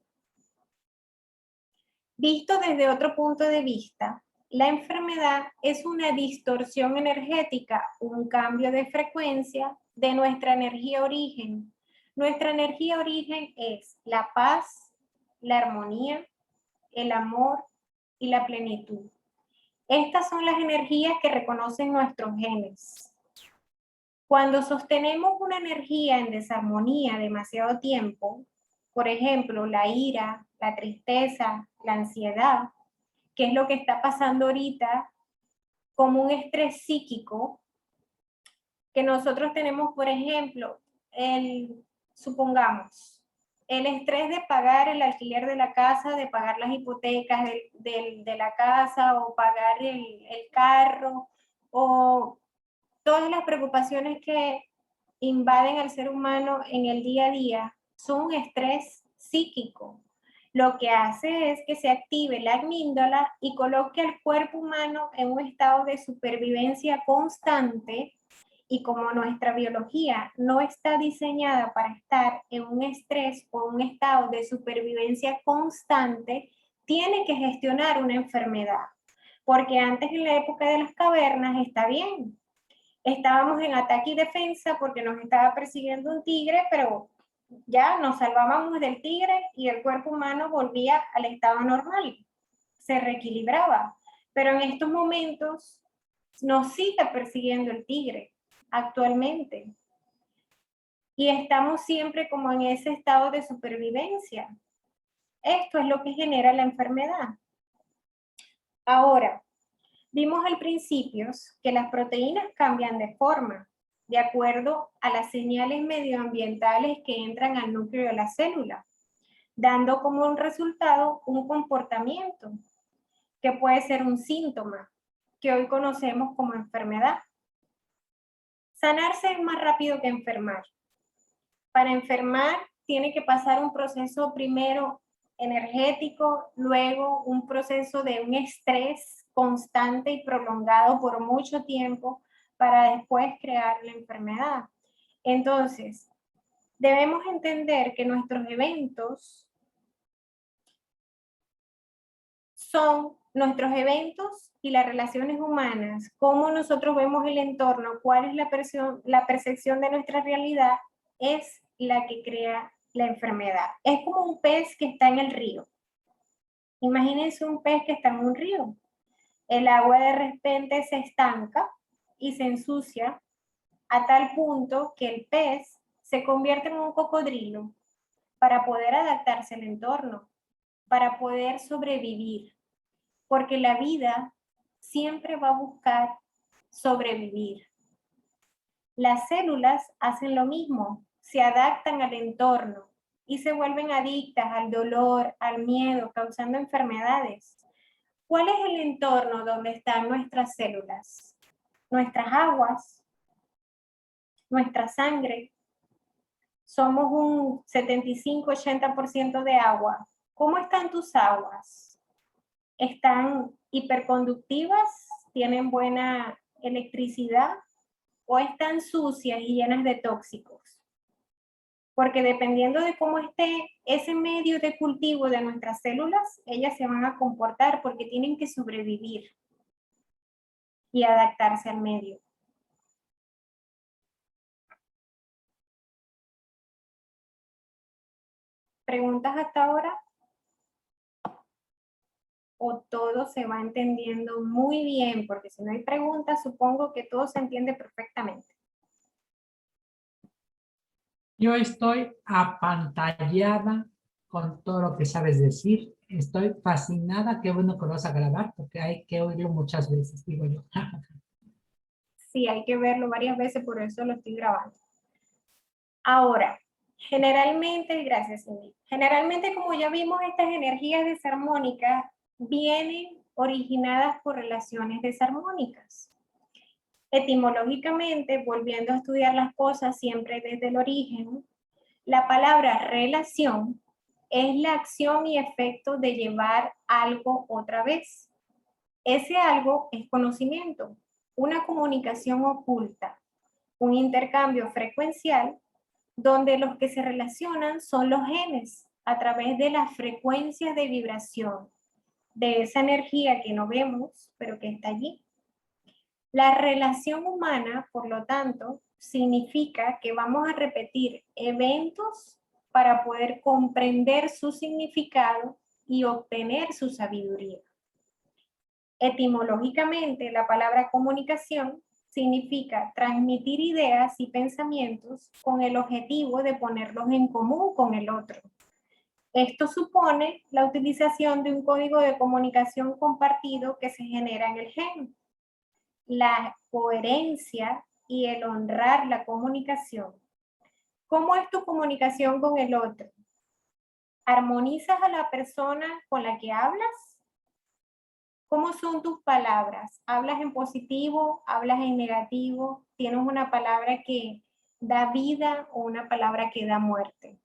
Visto desde otro punto de vista, la enfermedad es una distorsión energética, un cambio de frecuencia de nuestra energía origen. Nuestra energía origen es la paz, la armonía, el amor y la plenitud. Estas son las energías que reconocen nuestros genes. Cuando sostenemos una energía en desarmonía demasiado tiempo, por ejemplo, la ira, la tristeza, la ansiedad, que es lo que está pasando ahorita como un estrés psíquico, que nosotros tenemos, por ejemplo, supongamos, el estrés de pagar el alquiler de la casa, de pagar las hipotecas de la casa o pagar el carro o todas las preocupaciones que invaden al ser humano en el día a día son un estrés psíquico. Lo que hace es que se active la amígdala y coloque al cuerpo humano en un estado de supervivencia constante y como nuestra biología no está diseñada para estar en un estrés o un estado de supervivencia constante, tiene que gestionar una enfermedad. Porque antes en la época de las cavernas está bien, estábamos en ataque y defensa porque nos estaba persiguiendo un tigre, pero ya nos salvábamos del tigre y el cuerpo humano volvía al estado normal, se reequilibraba. Pero en estos momentos nos sigue persiguiendo el tigre actualmente y estamos siempre como en ese estado de supervivencia. Esto es lo que genera la enfermedad. Ahora, vimos al principio que las proteínas cambian de forma de acuerdo a las señales medioambientales que entran al núcleo de la célula, dando como un resultado un comportamiento que puede ser un síntoma que hoy conocemos como enfermedad. Sanarse es más rápido que enfermar. Para enfermar tiene que pasar un proceso primero energético, luego un proceso de un estrés constante y prolongado por mucho tiempo para después crear la enfermedad. Entonces, debemos entender que nuestros eventos son nuestros eventos y las relaciones humanas, cómo nosotros vemos el entorno, cuál es la percepción de nuestra realidad, es la que crea la enfermedad. Es como un pez que está en el río. Imagínense un pez que está en un río. El agua de repente se estanca y se ensucia a tal punto que el pez se convierte en un cocodrilo para poder adaptarse al entorno, para poder sobrevivir. Porque la vida siempre va a buscar sobrevivir. Las células hacen lo mismo, se adaptan al entorno y se vuelven adictas al dolor, al miedo, causando enfermedades. ¿Cuál es el entorno donde están nuestras células? Nuestras aguas, nuestra sangre. Somos un 75-80% de agua. ¿Cómo están tus aguas? ¿Están hiperconductivas? ¿Tienen buena electricidad? ¿O están sucias y llenas de tóxicos? Porque dependiendo de cómo esté ese medio de cultivo de nuestras células, ellas se van a comportar porque tienen que sobrevivir y adaptarse al medio. ¿Preguntas hasta ahora? ¿O todo se va entendiendo muy bien? Porque si no hay preguntas, supongo que todo se entiende perfectamente.
Yo estoy apantallada con todo lo que sabes decir. Estoy fascinada. Qué bueno que lo vas a grabar porque hay que oírlo muchas veces, digo yo.
Sí, hay que verlo varias veces, por eso lo estoy grabando. Ahora, generalmente, gracias Cindy, generalmente como ya vimos estas energías desarmónicas vienen originadas por relaciones desarmónicas. Etimológicamente, volviendo a estudiar las cosas siempre desde el origen, la palabra relación es la acción y efecto de llevar algo otra vez. Ese algo es conocimiento, una comunicación oculta, un intercambio frecuencial donde los que se relacionan son los genes a través de las frecuencias de vibración de esa energía que no vemos, pero que está allí. La relación humana, por lo tanto, significa que vamos a repetir eventos para poder comprender su significado y obtener su sabiduría. Etimológicamente, la palabra comunicación significa transmitir ideas y pensamientos con el objetivo de ponerlos en común con el otro. Esto supone la utilización de un código de comunicación compartido que se genera en el gen. La coherencia y el honrar la comunicación. ¿Cómo es tu comunicación con el otro? ¿Armonizas a la persona con la que hablas? ¿Cómo son tus palabras? ¿Hablas en positivo? ¿Hablas en negativo? ¿Tienes una palabra que da vida o una palabra que da muerte?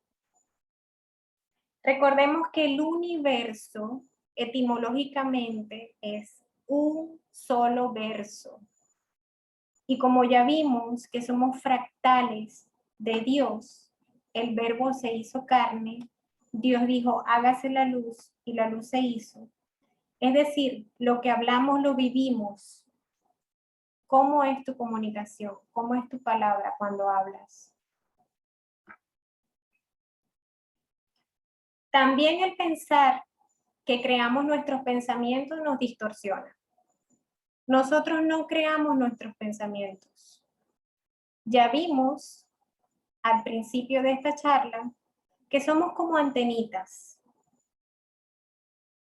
Recordemos que el universo etimológicamente es un solo verso. Y como ya vimos que somos fractales de Dios, el verbo se hizo carne, Dios dijo, hágase la luz y la luz se hizo. Es decir, lo que hablamos lo vivimos. ¿Cómo es tu comunicación? ¿Cómo es tu palabra cuando hablas? También el pensar que creamos nuestros pensamientos nos distorsiona. Nosotros no creamos nuestros pensamientos. Ya vimos al principio de esta charla que somos como antenitas.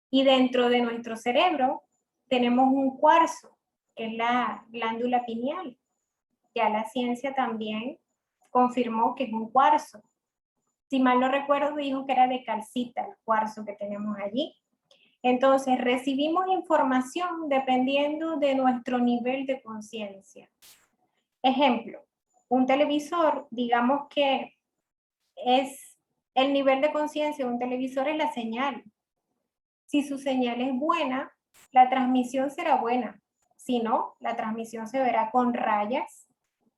Y dentro de nuestro cerebro tenemos un cuarzo, que es la glándula pineal. Ya la ciencia también confirmó que es un cuarzo. Si mal no recuerdo, dijo que era de calcita el cuarzo que tenemos allí. Entonces, recibimos información dependiendo de nuestro nivel de conciencia. Ejemplo, un televisor, digamos que es El nivel de conciencia de un televisor es la señal. Si su señal es buena, la transmisión será buena. Si no, la transmisión se verá con rayas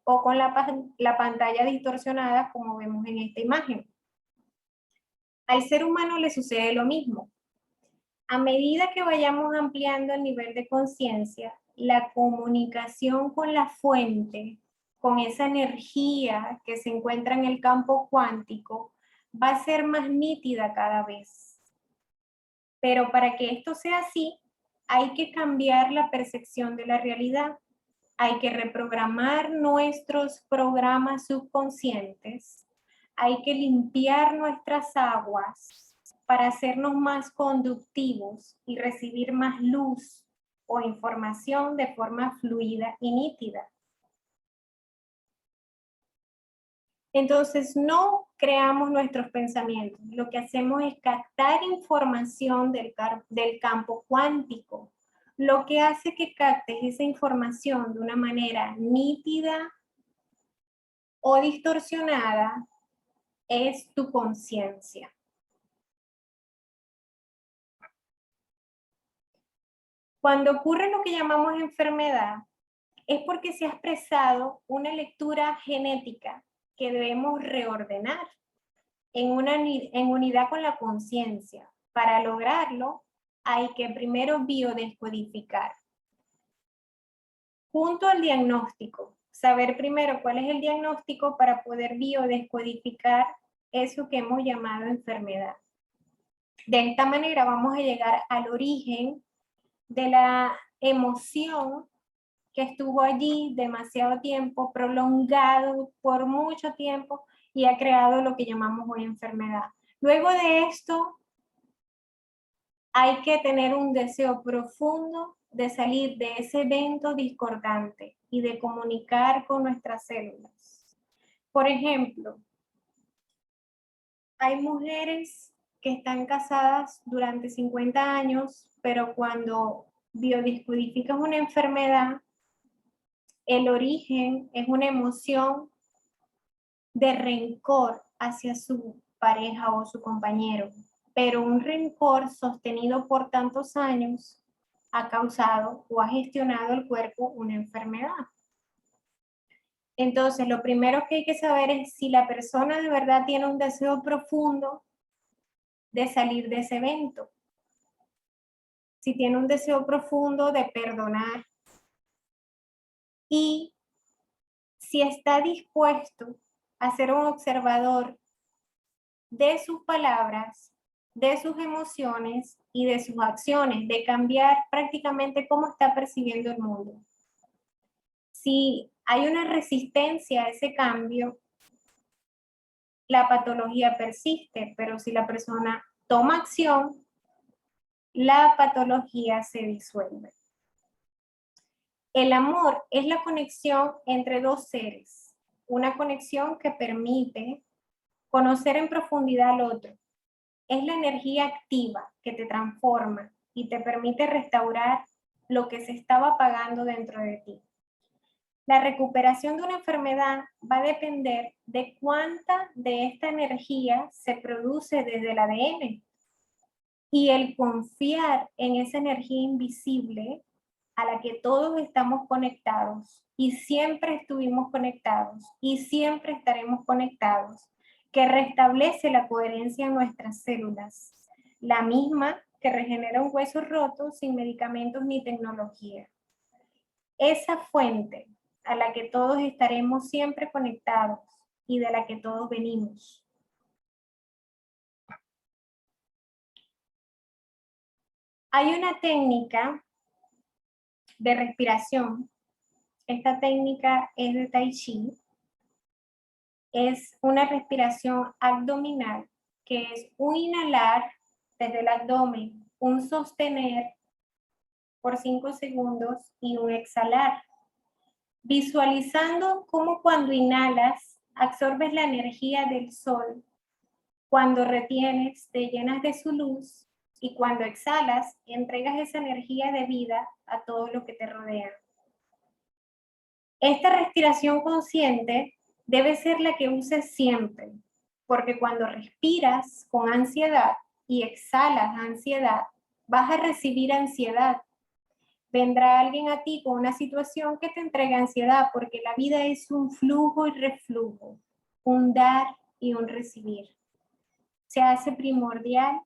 o con la pantalla distorsionada, como vemos en esta imagen. Al ser humano le sucede lo mismo. A medida que vayamos ampliando el nivel de conciencia, la comunicación con la fuente, con esa energía que se encuentra en el campo cuántico, va a ser más nítida cada vez. Pero para que esto sea así, hay que cambiar la percepción de la realidad. Hay que reprogramar nuestros programas subconscientes. Hay que limpiar nuestras aguas para hacernos más conductivos y recibir más luz o información de forma fluida y nítida. Entonces, no creamos nuestros pensamientos. Lo que hacemos es captar información del campo cuántico, lo que hace que captes esa información de una manera nítida o distorsionada es tu conciencia. Cuando ocurre lo que llamamos enfermedad, es porque se ha expresado una lectura genética que debemos reordenar en unidad con la conciencia. Para lograrlo, hay que primero biodescodificar. Junto al diagnóstico, saber primero cuál es el diagnóstico para poder biodescodificar eso que hemos llamado enfermedad. De esta manera vamos a llegar al origen de la emoción que estuvo allí demasiado tiempo, prolongado por mucho tiempo y ha creado lo que llamamos hoy enfermedad. Luego de esto, hay que tener un deseo profundo de salir de ese evento discordante y de comunicar con nuestras células. Por ejemplo, hay mujeres que están casadas durante 50 años, pero cuando biodescodificas una enfermedad, el origen es una emoción de rencor hacia su pareja o su compañero, pero un rencor sostenido por tantos años ha causado o ha gestionado el cuerpo una enfermedad. Entonces, lo primero que hay que saber es si la persona de verdad tiene un deseo profundo de salir de ese evento, si tiene un deseo profundo de perdonar y si está dispuesto a ser un observador de sus palabras, de sus emociones y de sus acciones, de cambiar prácticamente cómo está percibiendo el mundo. Si hay una resistencia a ese cambio, la patología persiste, pero si la persona toma acción, la patología se disuelve. El amor es la conexión entre dos seres, una conexión que permite conocer en profundidad al otro. Es la energía activa que te transforma y te permite restaurar lo que se estaba apagando dentro de ti. La recuperación de una enfermedad va a depender de cuánta de esta energía se produce desde el ADN. Y el confiar en esa energía invisible a la que todos estamos conectados y siempre estuvimos conectados y siempre estaremos conectados, que restablece la coherencia en nuestras células, la misma que regenera un hueso roto sin medicamentos ni tecnología. Esa fuente a la que todos estaremos siempre conectados y de la que todos venimos. Hay una técnica de respiración. Esta técnica es de Tai Chi. Es una respiración abdominal, que es un inhalar desde el abdomen, un sostener por 5 segundos y un exhalar. Visualizando cómo cuando inhalas absorbes la energía del sol, cuando retienes te llenas de su luz y cuando exhalas entregas esa energía de vida a todo lo que te rodea. Esta respiración consciente debe ser la que uses siempre, porque cuando respiras con ansiedad y exhalas ansiedad, vas a recibir ansiedad. Vendrá alguien a ti con una situación que te entregue ansiedad, porque la vida es un flujo y reflujo, un dar y un recibir. Se hace primordial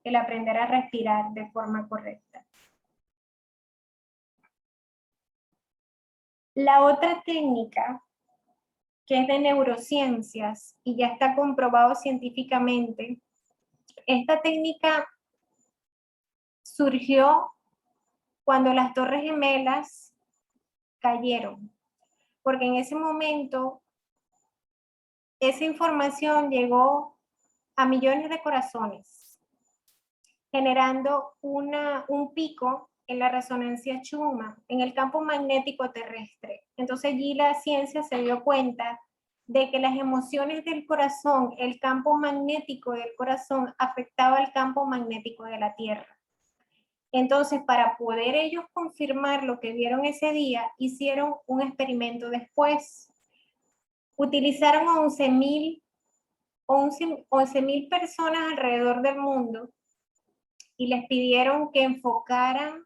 el aprender a respirar de forma correcta. La otra técnica, que es de neurociencias y ya está comprobado científicamente, esta técnica surgió cuando las Torres Gemelas cayeron, porque en ese momento esa información llegó a millones de corazones, generando un pico en la resonancia Schumann, en el campo magnético terrestre. Entonces allí la ciencia se dio cuenta de que las emociones del corazón, el campo magnético del corazón afectaba el campo magnético de la Tierra. Entonces, para poder ellos confirmar lo que vieron ese día, hicieron un experimento después. Utilizaron a 11,000 personas alrededor del mundo y les pidieron que enfocaran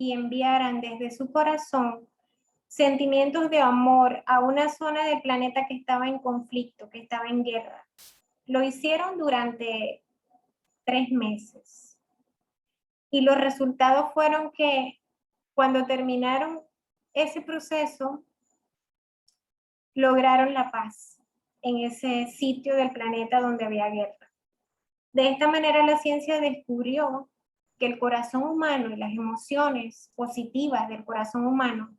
y enviaran desde su corazón sentimientos de amor a una zona del planeta que estaba en conflicto, que estaba en guerra. Lo hicieron durante 3 meses. Y los resultados fueron que cuando terminaron ese proceso, lograron la paz en ese sitio del planeta donde había guerra. De esta manera la ciencia descubrió que el corazón humano y las emociones positivas del corazón humano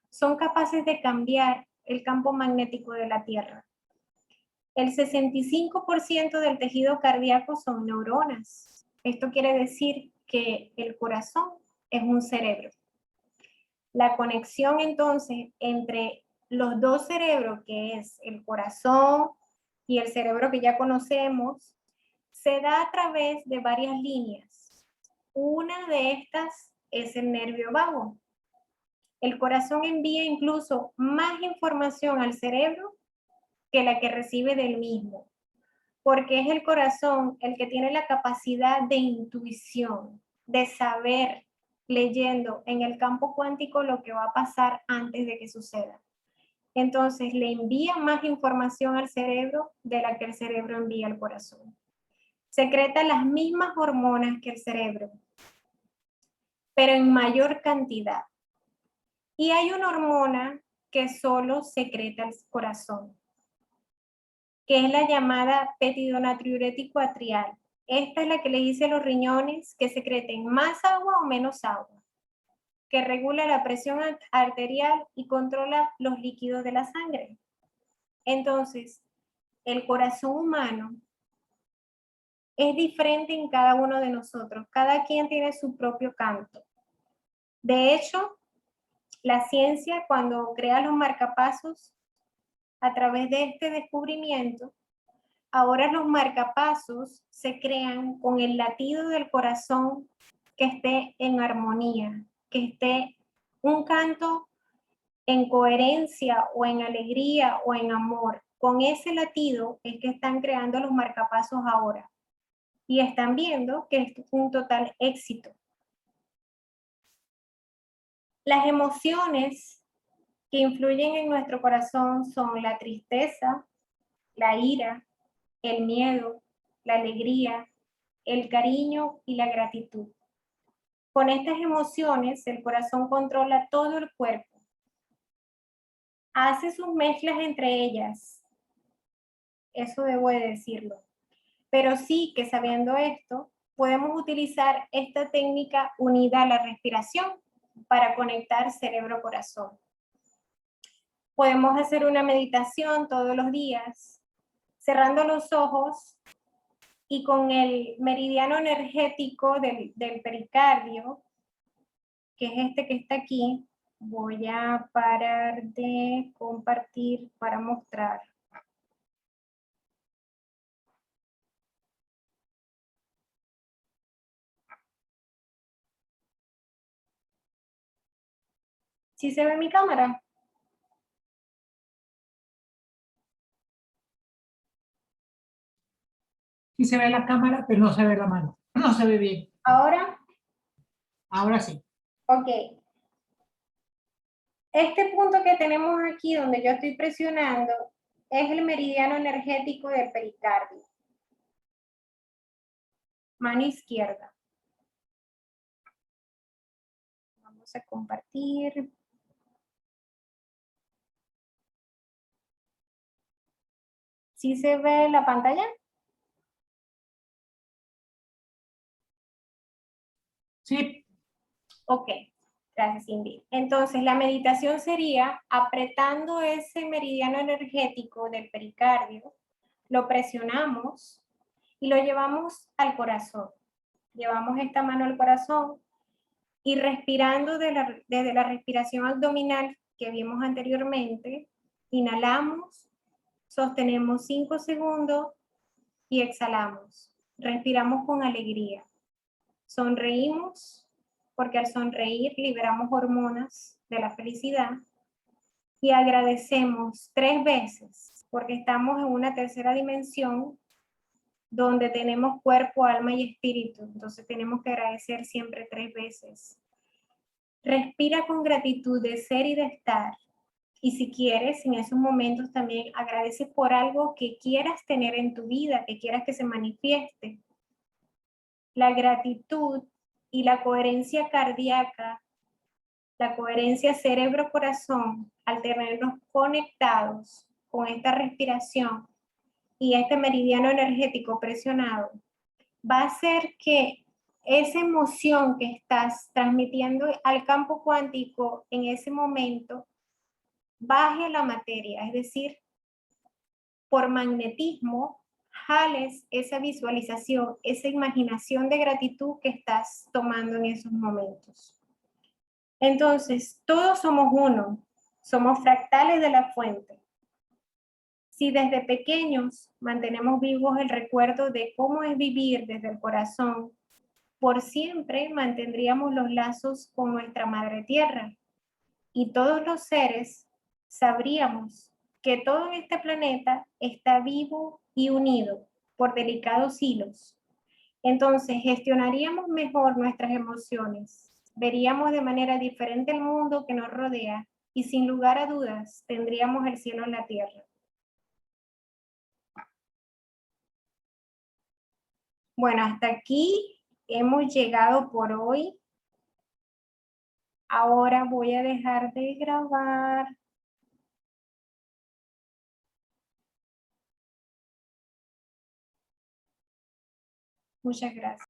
son capaces de cambiar el campo magnético de la Tierra. El 65% del tejido cardíaco son neuronas. Esto quiere decir que el corazón es un cerebro. La conexión entonces entre los dos cerebros, que es el corazón y el cerebro que ya conocemos, se da a través de varias líneas. Una de estas es el nervio vago. El corazón envía incluso más información al cerebro que la que recibe del mismo, porque es el corazón el que tiene la capacidad de intuición, de saber, leyendo en el campo cuántico lo que va a pasar antes de que suceda. Entonces le envía más información al cerebro de la que el cerebro envía al corazón. Secreta las mismas hormonas que el cerebro, pero en mayor cantidad. Y hay una hormona que solo secreta el corazón, que es la llamada petidonatriurético atrial. Esta es la que le dice a los riñones que secreten más agua o menos agua, que regula la presión arterial y controla los líquidos de la sangre. Entonces, el corazón humano es diferente en cada uno de nosotros. Cada quien tiene su propio canto. De hecho, la ciencia, cuando crea los marcapasos, a través de este descubrimiento, ahora los marcapasos se crean con el latido del corazón que esté en armonía, que esté un canto en coherencia o en alegría o en amor. Con ese latido es que están creando los marcapasos ahora. Y están viendo que es un total éxito. Las emociones que influyen en nuestro corazón son la tristeza, la ira, el miedo, la alegría, el cariño y la gratitud. Con estas emociones, el corazón controla todo el cuerpo. Hace sus mezclas entre ellas. Eso debo de decirlo. Pero sí que sabiendo esto, podemos utilizar esta técnica unida a la respiración para conectar cerebro-corazón. Podemos hacer una meditación todos los días, cerrando los ojos y con el meridiano energético del pericardio, que es este que está aquí, voy a parar de compartir para mostrar. ¿Sí se ve mi cámara?
Sí se ve la cámara, pero no se ve la mano. No se ve bien.
Ahora,
Ahora sí.
ok. Este punto que tenemos aquí, donde yo estoy presionando, es el meridiano energético del pericardio. Mano izquierda. Vamos a compartir. ¿Sí se ve la pantalla?
Sí.
Ok, gracias Cindy. Entonces la meditación sería apretando ese meridiano energético del pericardio, lo presionamos y lo llevamos al corazón. Llevamos esta mano al corazón y respirando desde la respiración abdominal que vimos anteriormente, inhalamos, sostenemos 5 segundos y exhalamos. Respiramos con alegría. Sonreímos porque al sonreír liberamos hormonas de la felicidad y agradecemos 3 veces porque estamos en una tercera dimensión donde tenemos cuerpo, alma y espíritu. Entonces tenemos que agradecer siempre 3 veces. Respira con gratitud de ser y de estar. Y si quieres, en esos momentos también agradece por algo que quieras tener en tu vida, que quieras que se manifieste. La gratitud y la coherencia cardíaca, la coherencia cerebro-corazón, al tenernos conectados con esta respiración y este meridiano energético presionado, va a hacer que esa emoción que estás transmitiendo al campo cuántico en ese momento baje la materia, es decir, por magnetismo, jales esa visualización, esa imaginación de gratitud que estás tomando en esos momentos. Entonces, todos somos uno, somos fractales de la fuente. Si desde pequeños mantenemos vivos el recuerdo de cómo es vivir desde el corazón, por siempre mantendríamos los lazos con nuestra madre tierra y todos los seres sabríamos que todo en este planeta está vivo y unido por delicados hilos. Entonces gestionaríamos mejor nuestras emociones, veríamos de manera diferente el mundo que nos rodea y sin lugar a dudas tendríamos el cielo en la tierra. Bueno, hasta aquí hemos llegado por hoy. Ahora voy a dejar de grabar. Muchas gracias.